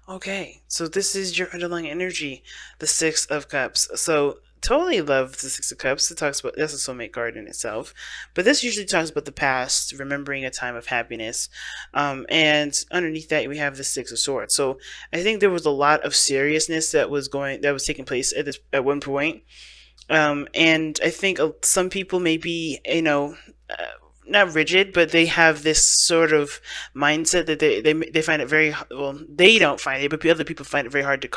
Okay, so this is your underlying energy, the Six of Cups. So totally love the Six of Cups. It talks about that's a soulmate card in itself, but this usually talks about the past, remembering a time of happiness, and underneath that we have the Six of Swords. So I think there was a lot of seriousness that was taking place at one point, and I think some people may be, uh, not rigid, but they have this sort of mindset that they find it very well. They don't find it, but other people find it very hard to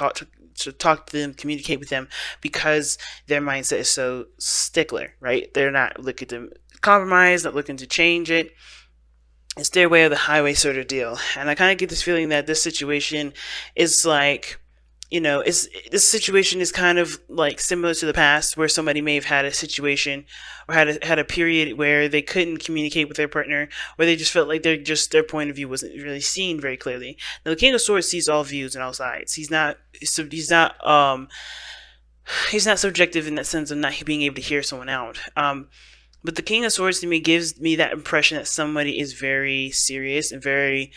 talk to them, communicate with them, because their mindset is so stickler, right? They're not looking to compromise, not looking to change it. It's their way or the highway sort of deal. And I kind of get this feeling that this situation is like, this situation is kind of like similar to the past, where somebody may have had a situation or had a period where they couldn't communicate with their partner, where they just felt like their point of view wasn't really seen very clearly. Now the King of Swords sees all views and all sides. He's not subjective in that sense of not being able to hear someone out. But the King of Swords to me gives me that impression that somebody is very serious and very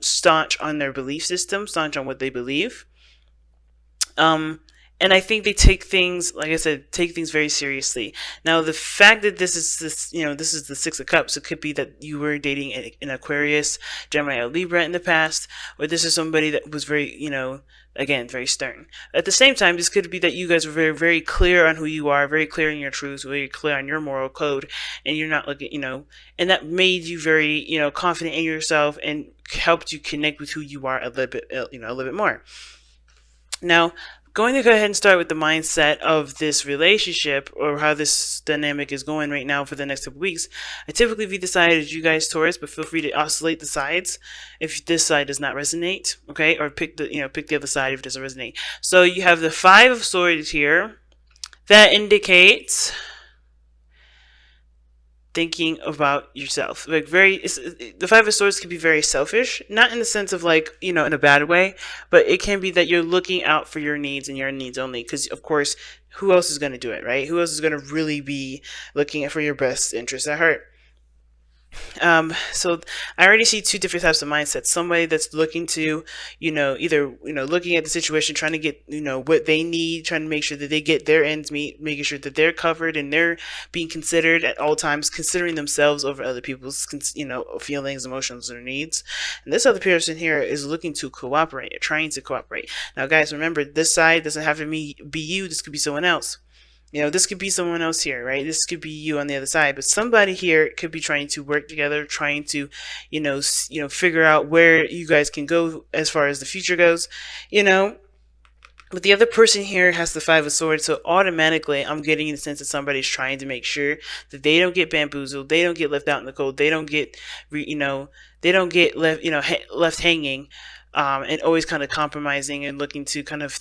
staunch on their belief system, staunch on what they believe. Um, and I think they take things, like I said, take things very seriously. Now, the fact that this is the Six of Cups. It could be that you were dating an Aquarius, Gemini, or Libra in the past, or this is somebody that was very, again, very stern. At the same time, this could be that you guys were very, very clear on who you are, very clear in your truths, very clear on your moral code, and you're not looking, and that made you very, confident in yourself and helped you connect with who you are a little bit, a little bit more. Now, going to go ahead and start with the mindset of this relationship or how this dynamic is going right now for the next couple weeks. I typically view the side as you guys, Taurus, but feel free to oscillate the sides if this side does not resonate, okay? Or pick the other side if it doesn't resonate. So you have the Five of Swords here. That indicates thinking about yourself. Like the Five of Swords can be very selfish, not in the sense of like, in a bad way, but it can be that you're looking out for your needs and your needs only. Because of course, who else is going to do it, right? Who else is going to really be looking out for your best interests at heart? So I already see two different types of mindsets. Somebody that's looking to, either, looking at the situation, trying to get, what they need, trying to make sure that they get their ends meet, making sure that they're covered and they're being considered at all times, considering themselves over other people's, feelings, emotions, or needs. And this other person here is looking to cooperate, trying to cooperate. Now, guys, remember, this side doesn't have to be you. This could be someone else. This could be someone else here, right? This could be you on the other side, but somebody here could be trying to work together, trying to, figure out where you guys can go as far as the future goes, you know. But the other person here has the Five of Swords, so automatically I'm getting the sense that somebody's trying to make sure that they don't get bamboozled, they don't get left out in the cold, they don't get, they don't get left, left hanging, and always kind of compromising and looking to kind of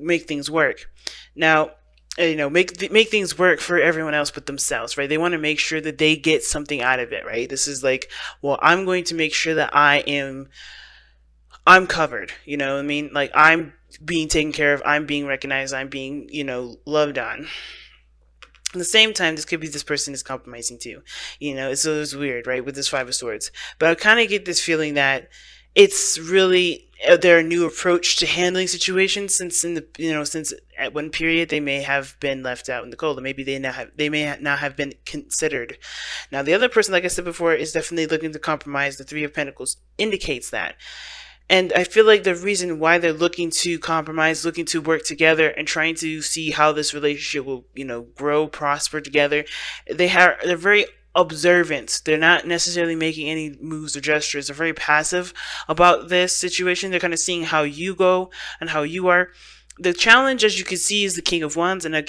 make things work. Now, make things work for everyone else but themselves, right? They want to make sure that they get something out of it, right? This is like, well, I'm going to make sure that I'm covered, you know what I mean? Like, I'm being taken care of, I'm being recognized, I'm being, loved on. At the same time, this could be this person is compromising too. It's weird, right, with this Five of Swords. But I kind of get this feeling that it's really their new approach to handling situations, since at one period they may have been left out in the cold, or maybe they may not have been considered. Now, the other person, like I said before, is definitely looking to compromise. The Three of Pentacles indicates that. And I feel like the reason why they're looking to compromise, looking to work together, and trying to see how this relationship will, grow, prosper together, they're very observant. They're not necessarily making any moves or gestures. They're very passive about this situation. They're kind of seeing how you go and how you are. The challenge, as you can see, is the King of Wands, and I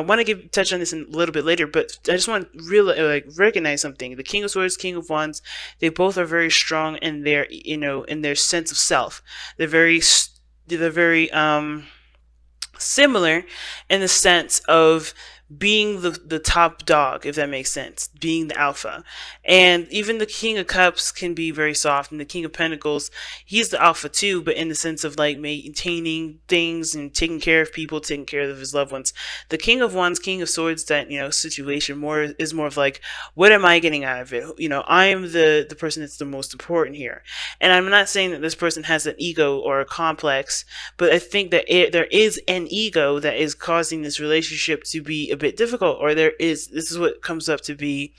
want to touch on this in a little bit later, but I just want to really recognize something. The King of Swords, King of Wands, they both are very strong in their in their sense of self. They're very similar in the sense of being the top dog, if that makes sense, being the alpha. And even the King of Cups can be very soft, and the King of Pentacles, he's the alpha too, but in the sense of like maintaining things and taking care of people, taking care of his loved ones. The King of Wands, King of Swords, that situation is more of like, what am I getting out of it? I am the person that's the most important here. And I'm not saying that this person has an ego or a complex, but I think that there is an ego that is causing this relationship to be a bit difficult, or this is what comes up to be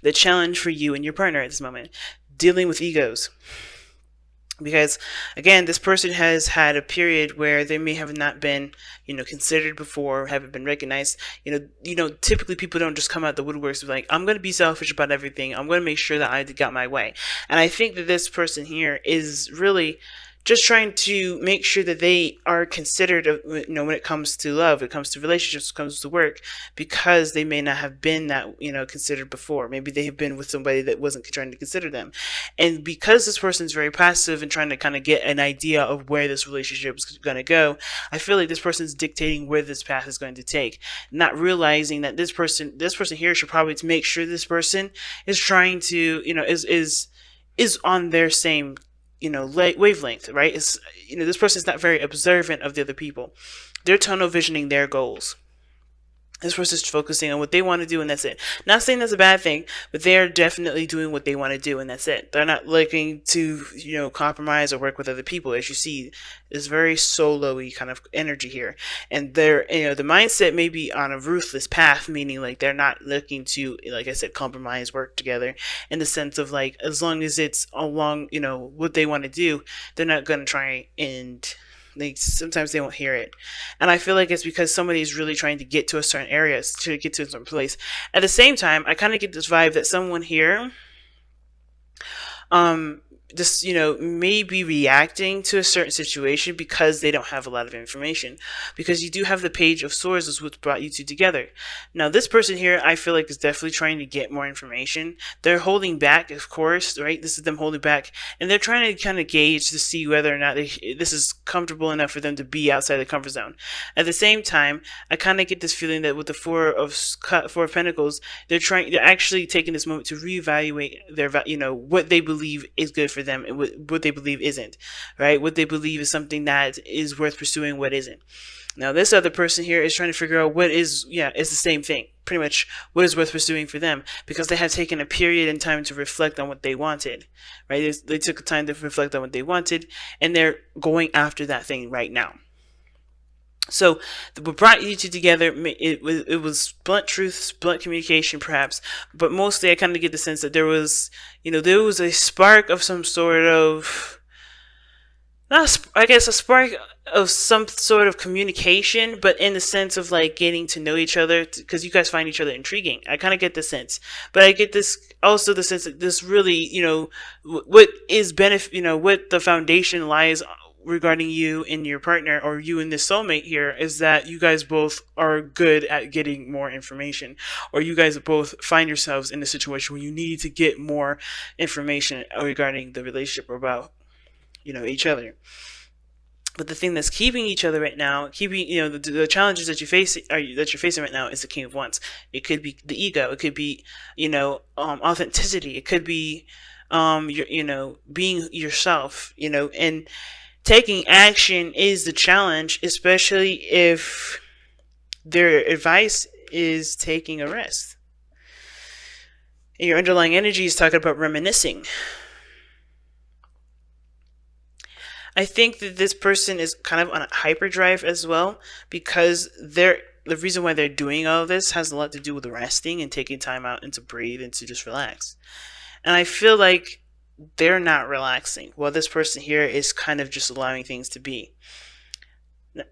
the challenge for you and your partner at this moment, dealing with egos. Because again, this person has had a period where they may have not been, considered before, haven't been recognized. Typically people don't just come out the woodworks like, I'm going to be selfish about everything, I'm going to make sure that I got my way. And I think that this person here is really just trying to make sure that they are considered, when it comes to love, when it comes to relationships, when it comes to work, because they may not have been that, considered before. Maybe they have been with somebody that wasn't trying to consider them. And because this person is very passive and trying to kind of get an idea of where this relationship is going to go, I feel like this person is dictating where this path is going to take, not realizing that this person here should probably make sure this person is trying to, is on their same wavelength, right? This person is not very observant of the other people. They're tunnel visioning their goals. This person's focusing on what they want to do, and that's it. Not saying that's a bad thing, but they're definitely doing what they want to do, and that's it. They're not looking to, compromise or work with other people. As you see, this very solo-y kind of energy here. And they're, the mindset may be on a ruthless path, meaning like they're not looking to, like I said, compromise, work together, in the sense of like, as long as it's along, what they want to do, they're not going to try and sometimes they won't hear it. And I feel like it's because somebody is really trying to get to a certain area, to get to a certain place. At the same time, I kind of get this vibe that someone here just, may be reacting to a certain situation because they don't have a lot of information. Because you do have the Page of Swords is what brought you two together. Now, this person here, I feel like, is definitely trying to get more information. They're holding back, of course, right? This is them holding back. And they're trying to kind of gauge to see whether or not this is comfortable enough for them to be outside the comfort zone. At the same time, I kind of get this feeling that with the Four of Pentacles, they're actually taking this moment to reevaluate their, what they believe is good for them and what they believe isn't, right? What they believe is something that is worth pursuing, what isn't. Now, this other person here is trying to figure out what is, it's the same thing. Pretty much what is worth pursuing for them, because they have taken a period in time to reflect on what they wanted, right? They took time to reflect on what they wanted, and they're going after that thing right now. So what brought you two together, it was blunt truths, blunt communication perhaps, but mostly I kind of get the sense that there was, there was a spark of some sort of, a spark of some sort of communication, but in the sense of like getting to know each other, because you guys find each other intriguing. I kind of get the sense, but I get this also the sense that this really, what is what the foundation lies regarding you and your partner, or you and this soulmate here, is that you guys both are good at getting more information, or you guys both find yourselves in a situation where you need to get more information regarding the relationship or about, each other. But the thing that's keeping each other right now, the challenges that you're facing right now, is the King of Wands. It could be the ego. It could be, authenticity. It could be, being yourself, and taking action is the challenge, especially if their advice is taking a rest. And your underlying energy is talking about reminiscing. I think that this person is kind of on a hyperdrive as well, because the reason why they're doing all of this has a lot to do with resting and taking time out and to breathe and to just relax. And I feel like they're not relaxing, while this person here is kind of just allowing things to be.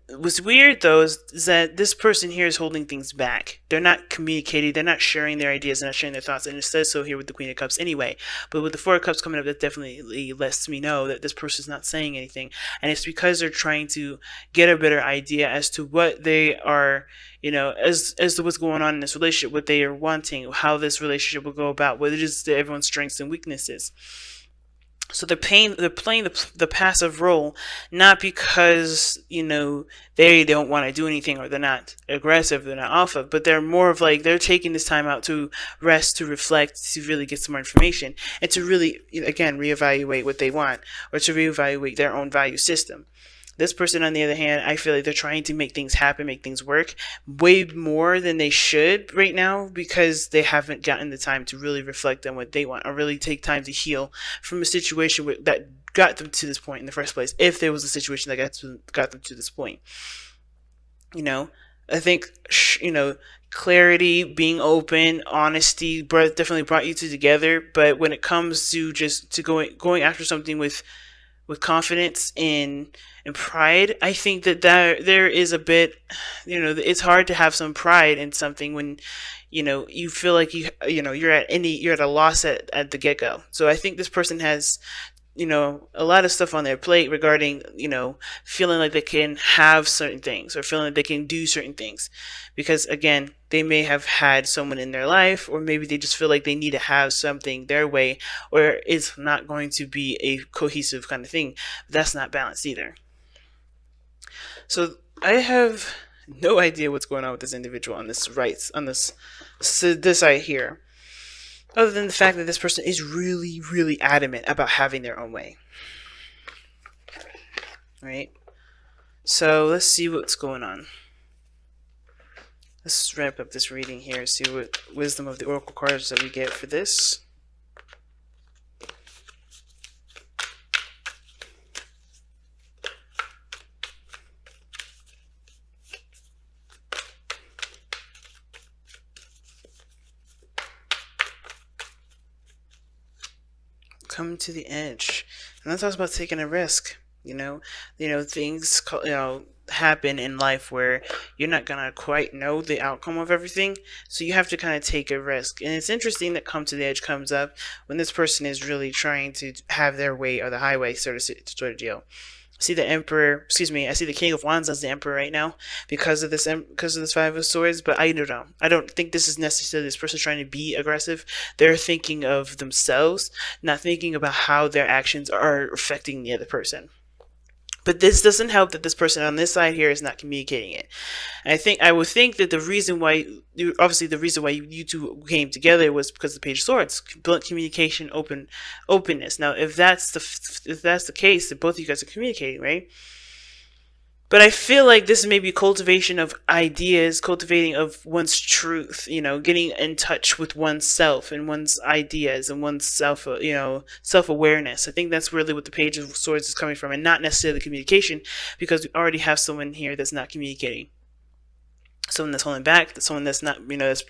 What's weird though is that this person here is holding things back. They're not communicating, they're not sharing their ideas, they're not sharing their thoughts, and it says so here with the Queen of Cups anyway. But with the Four of Cups coming up, that definitely lets me know that this person's not saying anything, and it's because they're trying to get a better idea as to what they are, as to what's going on in this relationship, what they are wanting, how this relationship will go about, what it is everyone's strengths and weaknesses. So they're playing the passive role, not because, they don't want to do anything, or they're not aggressive, they're not alpha, but they're more of like, they're taking this time out to rest, to reflect, to really get some more information, and to really, again, reevaluate what they want, or to reevaluate their own value system. This person, on the other hand, I feel like they're trying to make things happen, make things work way more than they should right now, because they haven't gotten the time to really reflect on what they want, or really take time to heal from a situation that got them to this point in the first place, if there was a situation that got them to this point. You know, I think, clarity, being open, honesty, definitely brought you two together. But when it comes to just to going after something with confidence and pride, I think that there is a bit, it's hard to have some pride in something when, you feel like you're at a loss at the get go. So I think this person has, a lot of stuff on their plate regarding, feeling like they can have certain things or feeling like they can do certain things. Because again, they may have had someone in their life, or maybe they just feel like they need to have something their way, or it's not going to be a cohesive kind of thing. That's not balanced either. So I have no idea what's going on with this individual on this this side here, other than the fact that this person is really, really adamant about having their own way. Right? So let's see what's going on. Let's wrap up this reading here, see what wisdom of the oracle cards that we get for this. Come to the edge, and that talks about taking a risk. Things happen in life where you're not gonna quite know the outcome of everything, so you have to kind of take a risk. And it's interesting that come to the edge comes up when this person is really trying to have their way or the highway, sort of deal. See the Emperor, excuse me, I see the King of Wands as the Emperor right now because of this Five of Swords. But I don't know. I don't think this is necessarily this person trying to be aggressive. They're thinking of themselves, not thinking about how their actions are affecting the other person. But this doesn't help that this person on this side here is not communicating it. And I would think that the reason why you two came together was because of the Page of Swords, blunt communication, openness. Now, if that's the case, that both of you guys are communicating, right? But I feel like this may be cultivation of ideas, cultivating of one's truth, getting in touch with oneself and one's ideas and one's self-awareness. I think that's really what the Page of Swords is coming from, and not necessarily communication, because we already have someone here that's not communicating. Someone that's holding back, someone that's not, that's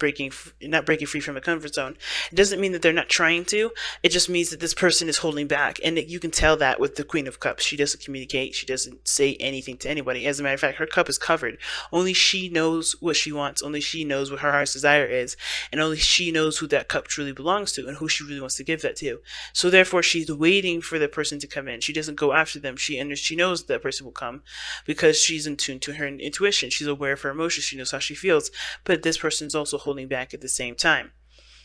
not breaking free from a comfort zone. It doesn't mean that they're not trying to. It just means that this person is holding back, and you can tell that with the Queen of Cups. She doesn't communicate. She doesn't say anything to anybody. As a matter of fact, her cup is covered. Only she knows what she wants. Only she knows what her heart's desire is, and only she knows who that cup truly belongs to and who she really wants to give that to. So therefore, she's waiting for the person to come in. She doesn't go after them. She knows that person will come because she's in tune to her intuition. She's aware of her emotions. She knows how she feels, but this person's also holding back at the same time.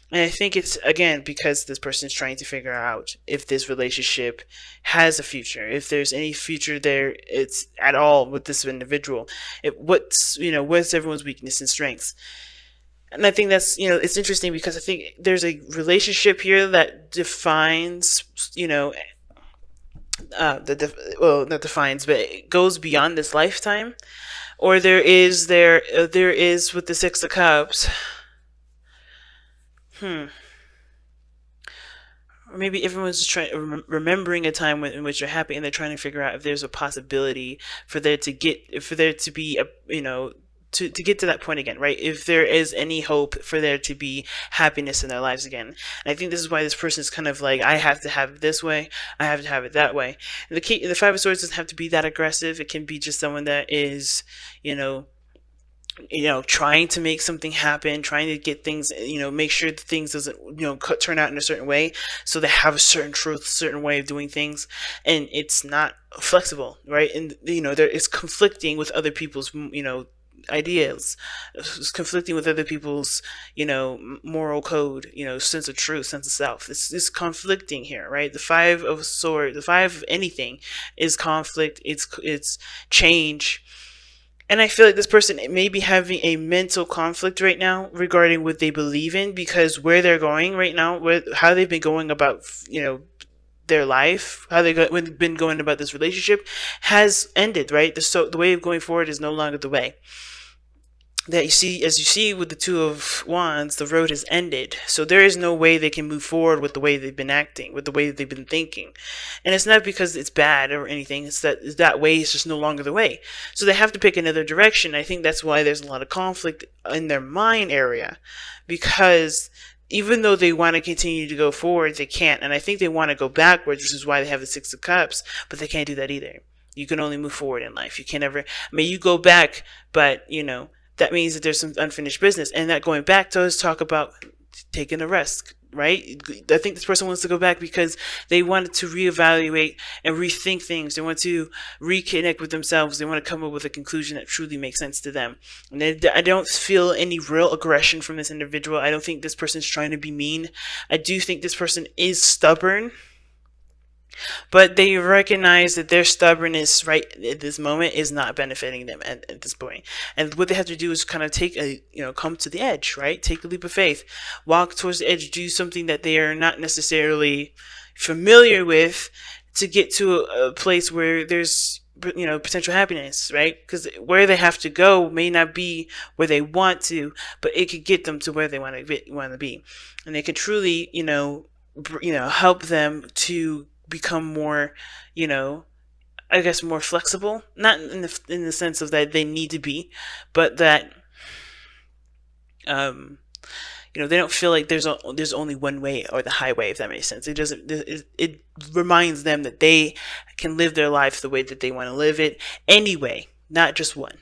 And I think it's, again, because this person is trying to figure out if this relationship has a future, if there's any future there, it's at all with this individual. What's everyone's weakness and strengths. And I think that's, it's interesting because I think there's a relationship here that defines, not defines, but it goes beyond this lifetime. Or there is with the Six of Cups. Or maybe everyone's just remembering a time in which you're happy, and they're trying to figure out if there's a possibility for there to be to get to that point again, right? If there is any hope for there to be happiness in their lives again. And I think this is why this person is kind of like, I have to have it this way, I have to have it that way. And the Five of Swords doesn't have to be that aggressive. It can be just someone that is, trying to make something happen, trying to get things, make sure that things doesn't, turn out in a certain way. So they have a certain truth, certain way of doing things, and it's not flexible, right? And, it's conflicting with other people's, ideas. It's conflicting with other people's, moral code, sense of truth, sense of self. This conflicting here, right? The Five of Swords, the Five of anything is conflict. It's change. And I feel like this person may be having a mental conflict right now regarding what they believe in, because where they're going right now, how they've been going about, their life, how they've been going about this relationship has ended, right? So the way of going forward is no longer the way. that you see, as you see with the Two of Wands, the road has ended. So there is no way they can move forward with the way they've been acting, with the way that they've been thinking. And it's not because it's bad or anything. It's that way is just no longer the way. So they have to pick another direction. I think that's why there's a lot of conflict in their mind area, because even though they want to continue to go forward, they can't. And I think they want to go backwards, which is why they have the Six of Cups, but they can't do that either. You can only move forward in life. You can't ever, I mean, you go back, but, that means that there's some unfinished business. And that going back does talk about taking a rest, right? I think this person wants to go back because they wanted to reevaluate and rethink things. They want to reconnect with themselves. They want to come up with a conclusion that truly makes sense to them. And I don't feel any real aggression from this individual. I don't think this person's trying to be mean. I do think this person is stubborn, but they recognize that their stubbornness right at this moment is not benefiting them at this point. And what they have to do is kind of come to the edge, right? Take a leap of faith, walk towards the edge, do something that they are not necessarily familiar with to get to a place where there's, potential happiness, right? Because where they have to go may not be where they want to, but it could get them to where they want to be. And they could truly, help them to become more, I guess more flexible, not in the sense of that they need to be, but that they don't feel like there's only one way or the highway, if that makes sense. It reminds them that they can live their life the way that they want to live it anyway, not just one.